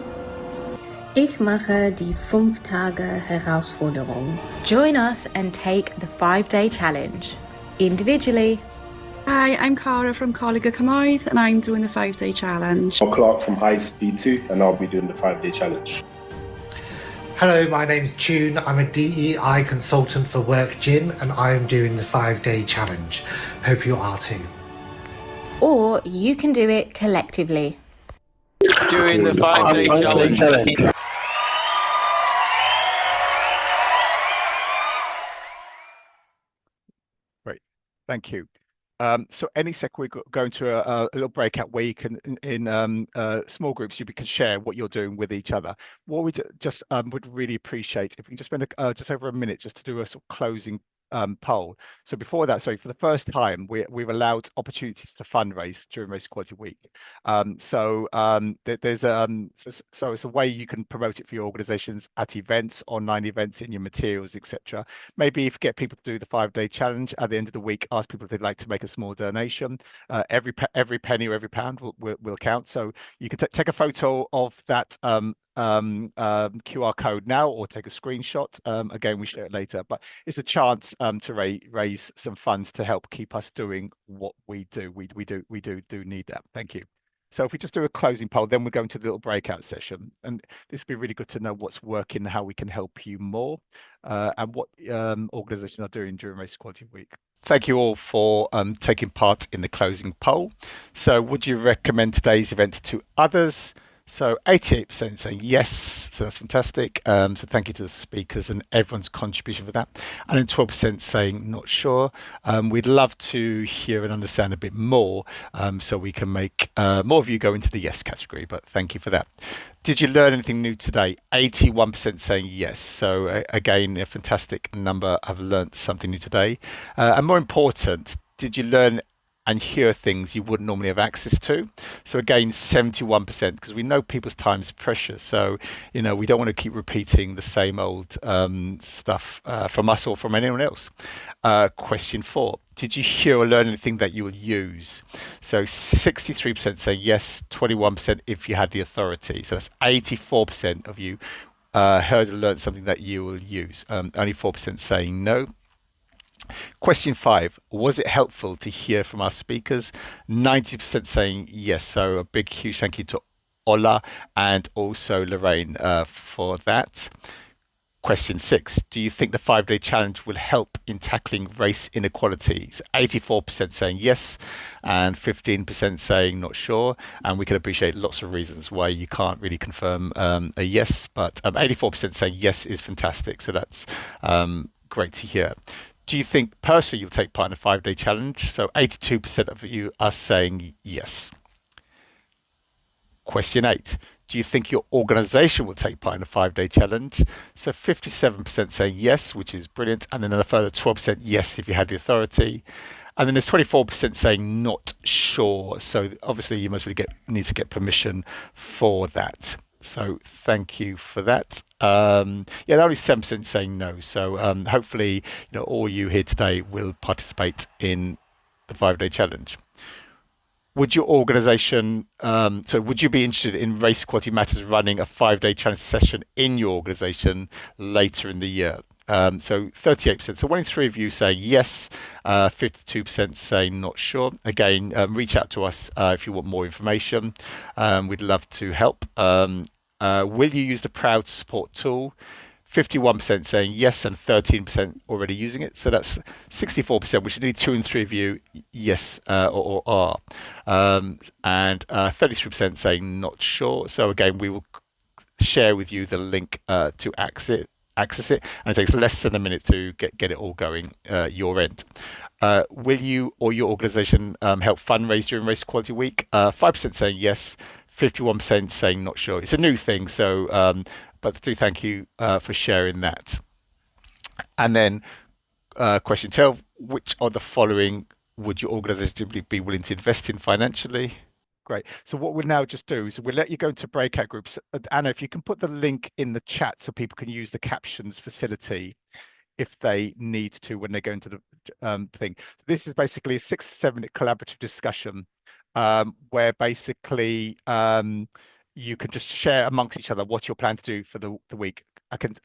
Ich mache die 5-Tage-Herausforderung. Join us and take the 5-day challenge, individually. Hi, I'm Cara from Coleg y Cymoedd and I'm doing the 5-day challenge. I'm Clark from High Speed 2 and I'll be doing the 5-day challenge. Hello, my name's Tune. I'm a DEI consultant for Work Gym and I'm doing the 5-day challenge. Hope you are too. Or you can do it collectively. Doing the 5-day challenge. Great, thank you. So any second we're going to a little breakout where you can, in small groups, you can share what you're doing with each other. What we just would really appreciate if we can just spend just over a minute just to do a sort of closing poll. So before that, sorry, for the first time, we've allowed opportunities to fundraise during Race Equality Week. So it's a way you can promote it for your organizations at events, online events, in your materials, etc. Maybe if you get people to do the 5-day challenge at the end of the week, ask people if they'd like to make a small donation. Every penny or every pound will count. So you can take a photo of that QR code now or take a screenshot. Again, we share it later, but it's a chance to raise some funds to help keep us doing what we do. We do need that. Thank you. So if we just do a closing poll, then we're going to the little breakout session, and this would be really good to know what's working, how we can help you more, and what organizations are doing during Race Equality Week. Thank you all for taking part in the closing poll. So would you recommend today's event to others? So 88% saying yes, so that's fantastic. So thank you to the speakers and everyone's contribution for that. And then 12% saying not sure. We'd love to hear and understand a bit more so we can make more of you go into the yes category, but thank you for that. Did you learn anything new today? 81% saying yes. So again, a fantastic number have learned something new today. And more important, did you learn and hear things you wouldn't normally have access to? So again, 71%, because we know people's time is precious. So, we don't want to keep repeating the same old stuff from us or from anyone else. Question 4, did you hear or learn anything that you will use? So 63% say yes, 21% if you had the authority. So that's 84% of you heard or learned something that you will use. Only 4% saying no. Question 5, was it helpful to hear from our speakers? 90% saying yes. So a big, huge thank you to Ola and also Lorraine for that. Question 6, do you think the 5-day challenge will help in tackling race inequalities? 84% saying yes and 15% saying not sure. And we can appreciate lots of reasons why you can't really confirm a yes, but 84% saying yes is fantastic. So that's great to hear. Do you think personally you'll take part in a 5-day challenge? So 82% of you are saying yes. Question 8. Do you think your organization will take part in a 5-day challenge? So 57% saying yes, which is brilliant. And then a further 12% yes if you had the authority. And then there's 24% saying not sure. So obviously you must really need to get permission for that. So thank you for that. Only 7% saying no. So hopefully, all you here today will participate in the 5-day challenge. Would your organization, would you be interested in Race Equality Matters running a 5-day challenge session in your organization later in the year? So 38%. So 1 in 3 of you saying yes, 52% saying not sure. Again, reach out to us if you want more information. We'd love to help. Will you use the Proud to Support tool? 51% saying yes and 13% already using it. So that's 64%, which is nearly 2 in 3 of you yes or are. And 33% saying not sure. So again, we will share with you the link to access it, and it takes less than a minute to get it all going your end. Will you or your organization help fundraise during Race Equality Week? 5% saying yes, 51% saying not sure. It's a new thing, so but do thank you for sharing that. And then question 12, which of the following would your organization be willing to invest in financially? Great. So what we'll now just do is we'll let you go into breakout groups. Anna, if you can put the link in the chat so people can use the captions facility if they need to when they go into the thing. This is basically a 6 to 7 minute collaborative discussion where basically you can just share amongst each other what you're planning to do for the week.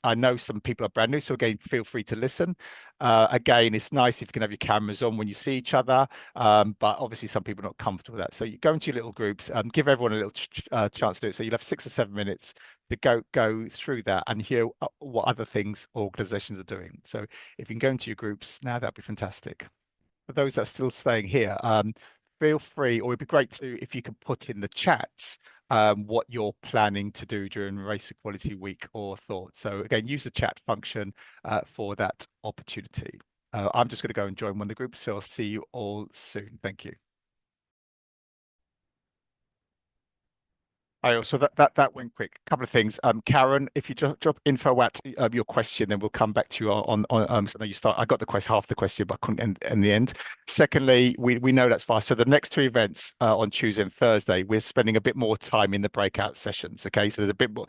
I know some people are brand new, so again, feel free to listen. Again, it's nice if you can have your cameras on when you see each other, but obviously some people are not comfortable with that. So you go into your little groups, give everyone a little chance to do it. So you'll have 6 or 7 minutes to go through that and hear what other things organizations are doing. So if you can go into your groups now, that'd be fantastic. For those that are still staying here, feel free, or it'd be great to if you can put in the chats what you're planning to do during Race Equality Week or thoughts. So again, use the chat function for that opportunity. I'm just going to go and join one of the groups, so I'll see you all soon. Thank you. So that went quick. A couple of things. Karen, if you drop info at your question, then we'll come back to you on so I know you start. I got the question, half the question, but I couldn't end in the end. Secondly, we know that's fast. So the next 2 events on Tuesday and Thursday, we're spending a bit more time in the breakout sessions. Okay, so there's a bit more.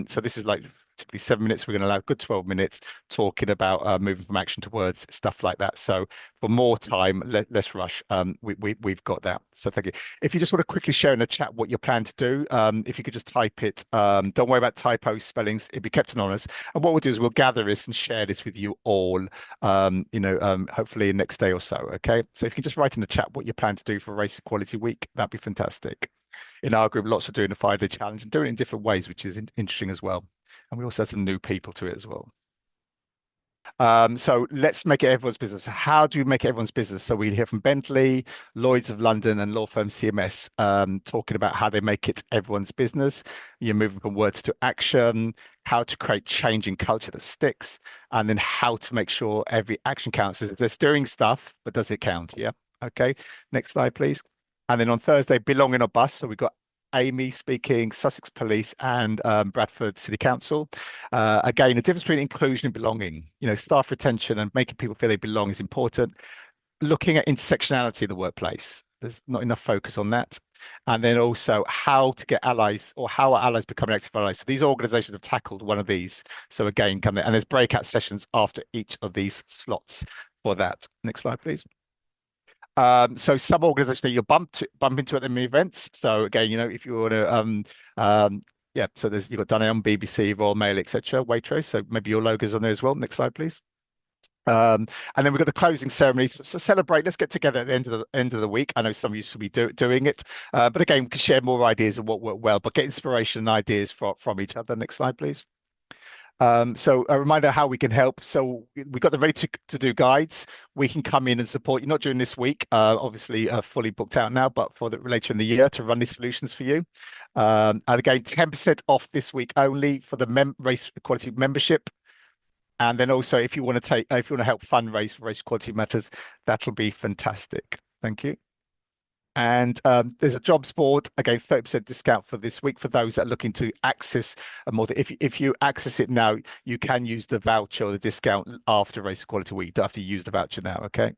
So this is like typically 7 minutes. We're going to allow a good 12 minutes talking about moving from action to words, stuff like that. So for more time, less rush. We've got that. So thank you. If you just want to quickly share in the chat what you plan to do, if you could just type it. Don't worry about typos, spellings. It'll be kept anonymous. And what we'll do is we'll gather this and share this with you all. Hopefully next day or so. Okay. So if you can just write in the chat what you plan to do for Race Equality Week, that'd be fantastic. In our group, lots are doing a 5-day challenge and doing it in different ways, which is interesting as well. And we also had some new people to it as well. So let's make it everyone's business. How do we make it everyone's business? So we hear from Bentley, Lloyd's of London, and law firm CMS talking about how they make it everyone's business. You're moving from words to action, how to create change in culture that sticks, and then how to make sure every action counts. They're doing stuff, but does it count? Yeah. Okay. Next slide, please. And then on Thursday, belonging or bust. So we've got Amy speaking, Sussex Police and Bradford City Council. Again, the difference between inclusion and belonging, staff retention and making people feel they belong is important. Looking at intersectionality in the workplace, there's not enough focus on that. And then also how to get allies or how are allies becoming active allies. So these organizations have tackled one of these. So again, come there, and there's breakout sessions after each of these slots for that. Next slide, please. So some organizations that you'll bump into at the events. So again, if you want to, so you've got Dunelm, BBC, Royal Mail, etc. Waitrose. So maybe your logo's on there as well. Next slide, please. And then we've got the closing ceremony. So celebrate. Let's get together at the end of the week. I know some of you should be doing it, but again, we can share more ideas of what worked well, but get inspiration and ideas from each other. Next slide, please. So a reminder how we can help. So we've got the ready to do guides. We can come in and support you, not during this week, obviously fully booked out now, but for later in the year to run these solutions for you. And again, 10% off this week only for the Race Equality membership. And then also if you want to help fundraise for Race Equality Matters, that'll be fantastic. Thank you. And there's a jobs board, again, 30% discount for this week for those that are looking to access more. If you access it now, you can use the voucher or the discount after Race Equality Week. You don't have to use the voucher now, okay?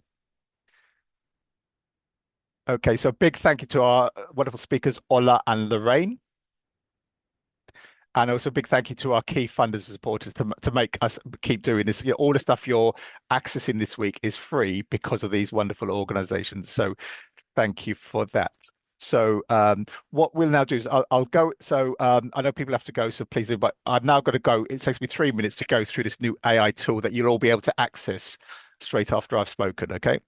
Okay, so a big thank you to our wonderful speakers, Ola and Lorraine. And also a big thank you to our key funders and supporters to make us keep doing this. All the stuff you're accessing this week is free because of these wonderful organizations. So thank you for that. So what we'll now do is I'll go. So I know people have to go, so please do. But I've now got to go. It takes me 3 minutes to go through this new AI tool that you'll all be able to access straight after I've spoken. Okay.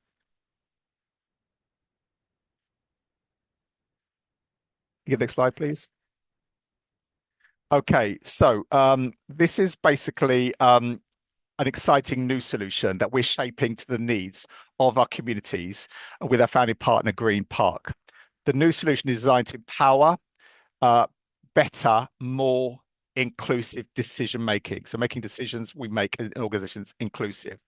Get the next slide, please. Okay, so this is basically an exciting new solution that we're shaping to the needs of our communities with our founding partner, Green Park. The new solution is designed to empower better, more inclusive decision making. So making decisions we make in organizations inclusive.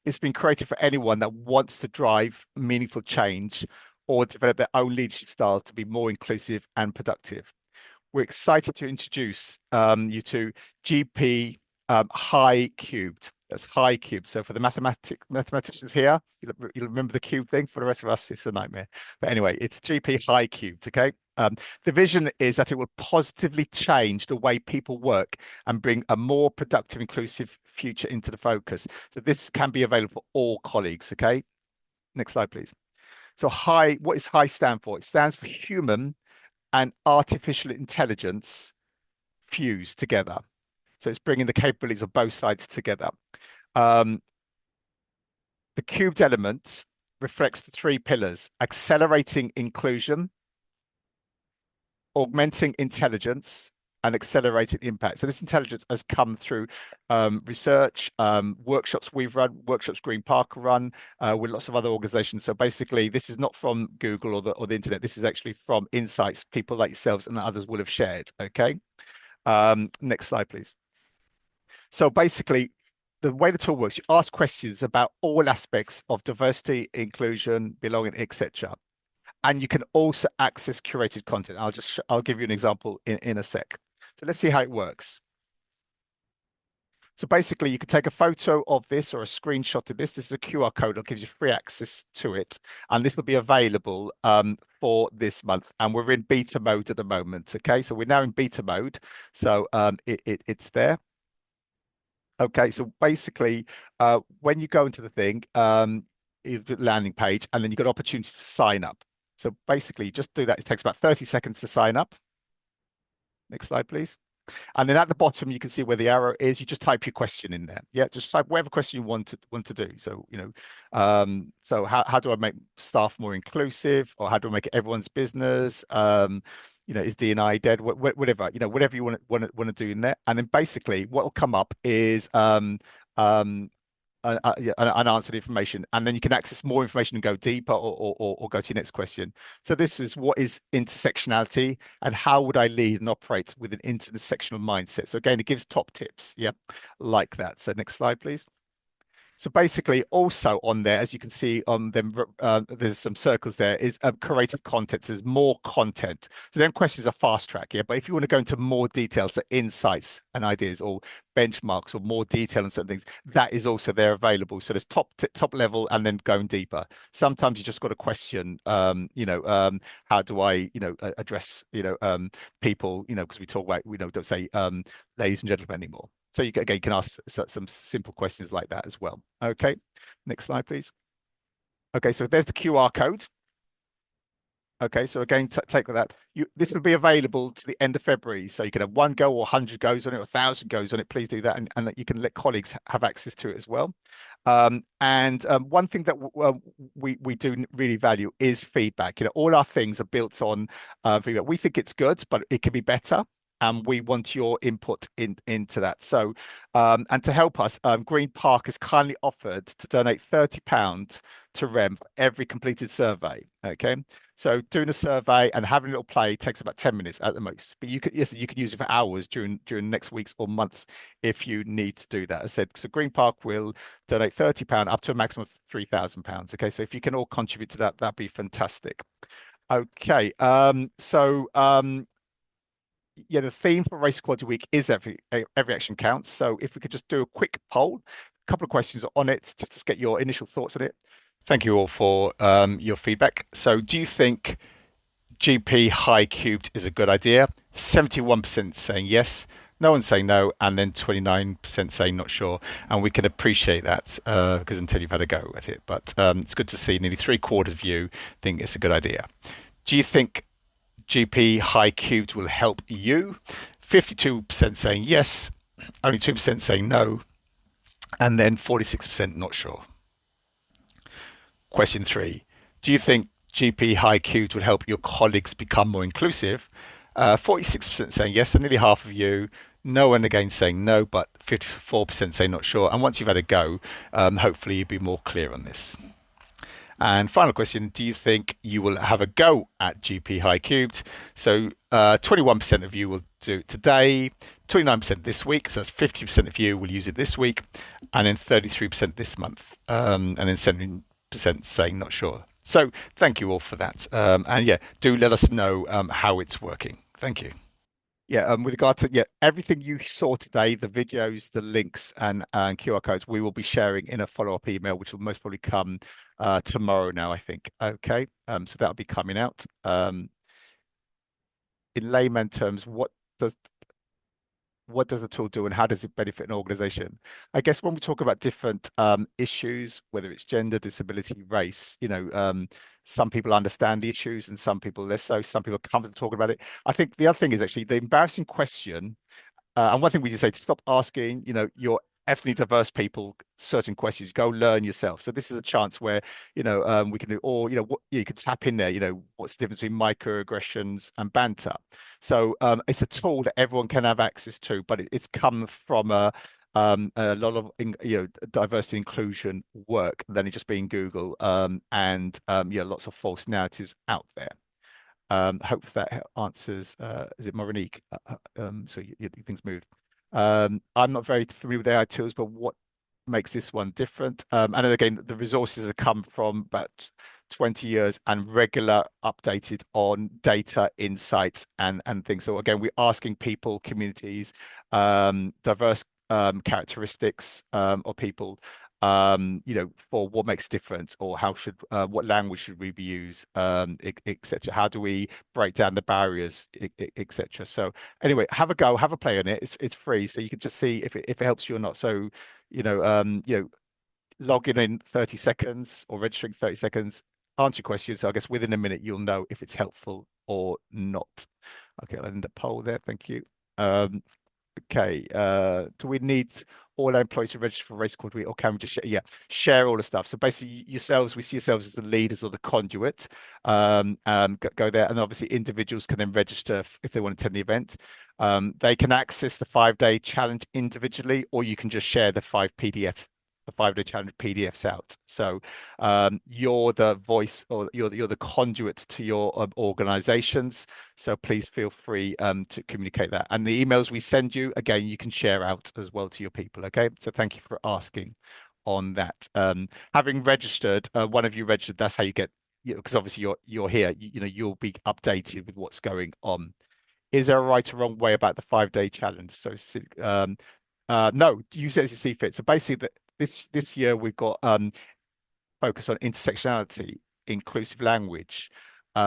It's been created for anyone that wants to drive meaningful change or develop their own leadership style to be more inclusive and productive. We're excited to introduce you to GP High Cubed. That's High Cubed. So for the mathematicians here, you'll remember the cube thing. For the rest of us, it's a nightmare. But anyway, it's GP High Cubed, okay? The vision is that it will positively change the way people work and bring a more productive, inclusive future into the focus. So this can be available for all colleagues, okay? Next slide, please. So HI, what does HI stand for? It stands for human and artificial intelligence fused together. So it's bringing the capabilities of both sides together. The cubed element reflects the three pillars: accelerating inclusion, augmenting intelligence, and accelerating impact. So this intelligence has come through research, workshops we've run, workshops Green Park run with lots of other organizations. So basically, this is not from Google or the internet. This is actually from insights people like yourselves and others will have shared. Okay. Next slide, please. So basically, the way the tool works, you ask questions about all aspects of diversity, inclusion, belonging, etc. And you can also access curated content. I'll give you an example in a sec. So let's see how it works. So basically, you can take a photo of this or a screenshot of this. This is a QR code that gives you free access to it. And this will be available for this month. And we're in beta mode at the moment. Okay, so we're now in beta mode. So it's there. Okay, so basically, when you go into the thing, landing page, and then you've got an opportunity to sign up. So basically, just do that. It takes about 30 seconds to sign up. Next slide, please. And then at the bottom, you can see where the arrow is. You just type your question in there. Yeah, just type whatever question you want to do. So, so how do I make staff more inclusive, or how do I make it everyone's business? Is D&I dead? Whatever, whatever you want to do in there. And then basically what will come up is unanswered information, and then you can access more information and go deeper or go to your next question. So this is what is intersectionality and how would I lead and operate with an intersectional mindset. So again, it gives top tips, yeah, like that. So next slide, please. So basically, also on there, as you can see on them, there's some circles there, is curated content. There's more content. So then questions are fast track, yeah. But if you want to go into more details, so insights and ideas or benchmarks or more detail on certain things, that is also there available. So there's top level and then going deeper. Sometimes you just got a question, how do I, address, people, because we talk about, don't say ladies and gentlemen anymore. So you can ask some simple questions like that as well. Okay, next slide, please. Okay, so there's the QR code. Okay, so again, take that. This will be available to the end of February. So you can have 1 go or 100 goes on it or 1,000 goes on it. Please do that. And you can let colleagues have access to it as well. One thing that we do really value is feedback. All our things are built on feedback. We think it's good, but it can be better. And we want your input into that. So, and to help us, Green Park has kindly offered to donate £30 to REM for every completed survey. Okay, so doing a survey and having a little play takes about 10 minutes at the most. But you can use it for hours during next weeks or months if you need to do that. As I said, so Green Park will donate £30 up to a maximum of £3,000. Okay, so if you can all contribute to that, that'd be fantastic. Okay, yeah, the theme for Race Equality Week is every action counts. So if we could just do a quick poll, a couple of questions on it, just to get your initial thoughts on it. Thank you all for your feedback. So do you think GP High Cubed is a good idea? 71% saying yes, no one's saying no, and then 29% saying not sure. And we can appreciate that because until you've had a go at it. But it's good to see nearly 3/4 of you think it's a good idea. Do you think GP High Cubed will help you? 52% saying yes, only 2% saying no, and then 46% not sure. Question 3. Do you think GP High Cubed would help your colleagues become more inclusive? 46% saying yes, so nearly half of you. No one again saying no, but 54% say not sure. And once you've had a go, hopefully you'll be more clear on this. And final question, do you think you will have a go at GP High Cubed? So 21% of you will do it today, 29% this week, so that's 50% of you will use it this week, and then 33% this month, and then 17% saying not sure. So thank you all for that. And yeah, do let us know how it's working. Thank you. Yeah, with regard to everything you saw today, the videos, the links, and QR codes, we will be sharing in a follow-up email, which will most probably come tomorrow now, I think. Okay, so that'll be coming out. In layman terms, what does the tool do and how does it benefit an organization? I guess when we talk about different issues, whether it's gender, disability, race, some people understand the issues and some people less so. Some people are comfortable talking about it. I think the other thing is actually the embarrassing question. And one thing we just say to stop asking, your ethnically diverse people certain questions. Go learn yourself. So this is a chance where we can do, or you could tap in there. What's the difference between microaggressions and banter? So it's a tool that everyone can have access to, but it's come from a lot of diversity inclusion work than it just being Google and lots of false narratives out there. Hope that answers. Is it Monique? So things moved. I'm not very familiar with AI tools, but what makes this one different? And then again, the resources have come from about 20 years and regular updated on data, insights, and things. So again, we're asking people, communities, diverse characteristics of people, for what makes a difference, or what language should we be use, etc. How do we break down the barriers, etc. So anyway, have a go, have a play on it. It's free, so you can just see if it helps you or not. So logging in 30 seconds or registering 30 seconds, answer questions. So I guess within a minute you'll know if it's helpful or not. Okay, I'll end the poll there. Thank you. Okay, do we need all our employees to register for Race Equality Week, or can we just share all the stuff? So basically, we see yourselves as the leaders or the conduit. Go there, and obviously individuals can then register if they want to attend the event. They can access the 5-day challenge individually, or you can just share the 5-day challenge PDFs out. So you're the voice, or you're the conduit to your organizations. So please feel free to communicate that. And the emails we send you, again, you can share out as well to your people. Okay, so thank you for asking on that. Having registered, one of you registered, that's how you get, because obviously you're here, you'll be updated with what's going on. Is there a right or wrong way about the 5-day challenge? So no, use it as you see fit. So basically this year we've got focus on intersectionality, inclusive language,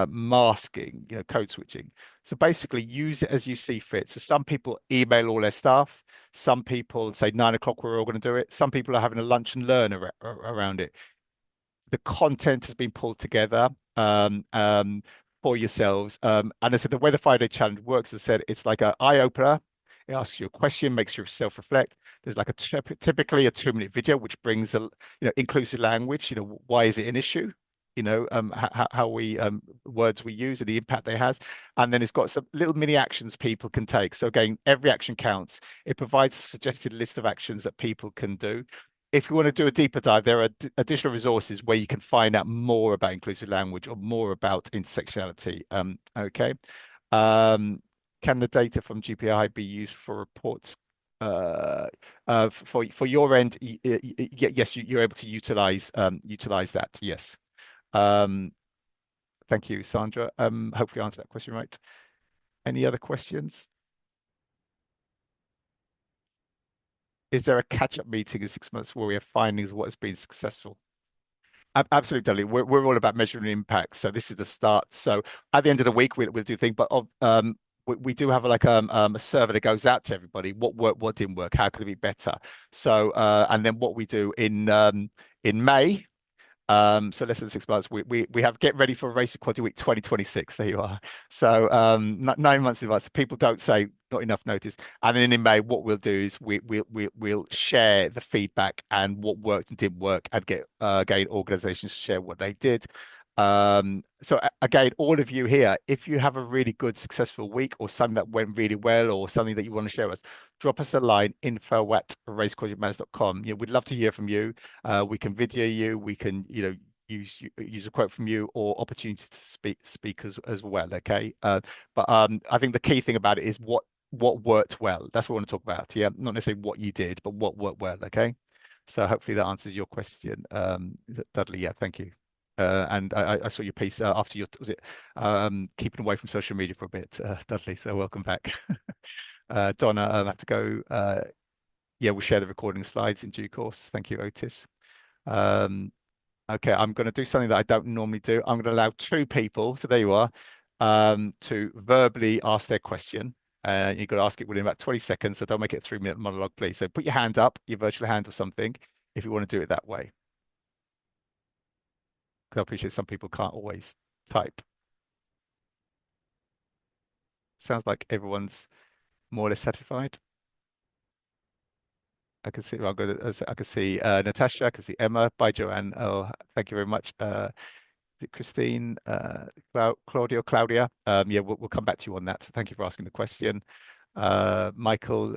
masking, code switching. So basically use it as you see fit. So some people email all their staff. Some people say 9 o'clock we're all going to do it. Some people are having a lunch and learn around it. The content has been pulled together for yourselves. And I said the way the 5-day challenge works, as I said, it's like an eye opener. It asks you a question, makes you self-reflect. There's like typically a 2-minute video, which brings inclusive language. Why is it an issue? How we words we use and the impact they has. And then it's got some little mini actions people can take. So again, every action counts. It provides a suggested list of actions that people can do. If you want to do a deeper dive, there are additional resources where you can find out more about inclusive language or more about intersectionality. Okay. Can the data from GPI be used for reports? For your end, yes, you're able to utilize that. Yes. Thank you, Sandra. Hopefully I answered that question right. Any other questions? Is there a catch-up meeting in 6 months where we have findings of what has been successful? Absolutely. We're all about measuring impact. So this is the start. So at the end of the week, we'll do things, but we do have like a survey that goes out to everybody. What worked, what didn't work, how could it be better? So and then what we do in May, So less than 6 months. We have get ready for Race Equality Week 2026. There you are. So 9 months in advance. People don't say not enough notice. And then in May, what we'll do is we'll share the feedback and what worked and didn't work, and get again organizations to share what they did. So again, all of you here, if you have a really good, successful week, or something that went really well, or something that you want to share with us, drop us a line, info@racequalitymatters.com. We'd love to hear from you. We can video you, we can, use a quote from you, or opportunity to speak as well. Okay. But I think the key thing about it is what worked well. That's what we want to talk about. Yeah. Not necessarily what you did, but what worked well. Okay. So hopefully that answers your question. Dudley, yeah, thank you. And I saw your piece after your, was it keeping away from social media for a bit, Dudley, so welcome back. Donna, I have to go. Yeah, we'll share the recording slides in due course. Thank you, Otis. Okay, I'm going to do something that I don't normally do. I'm going to allow 2 people, so there you are, to verbally ask their question. You've got to ask it within about 20 seconds, so don't make it a 3-minute monologue, please. So put your hand up, your virtual hand or something, if you want to do it that way. Because I appreciate some people can't always type. Sounds like everyone's more or less satisfied. I can see. I can see Natasha. I can see Emma. Bye, Joanne. Oh, thank you very much. Christine, Claudia. Yeah, we'll come back to you on that. Thank you for asking the question. Michael,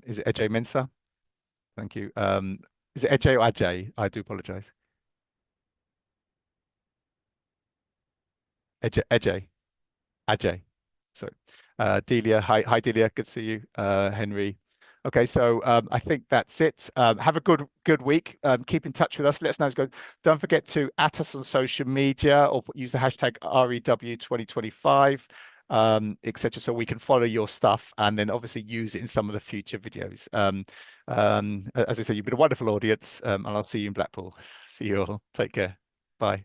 is it Ajay Mensa? Thank you. Is it Ajay or Ajay? I do apologize. Ajay. Sorry. Delia, hi Delia, good to see you. Henry. Okay, so I think that's it. Have a good week. Keep in touch with us. Let us know how it's going. Don't forget to @ us on social media, or use the hashtag REW2025, etc., so we can follow your stuff and then obviously use it in some of the future videos. As I said, you've been a wonderful audience, and I'll see you in Blackpool. See you all. Take care. Bye.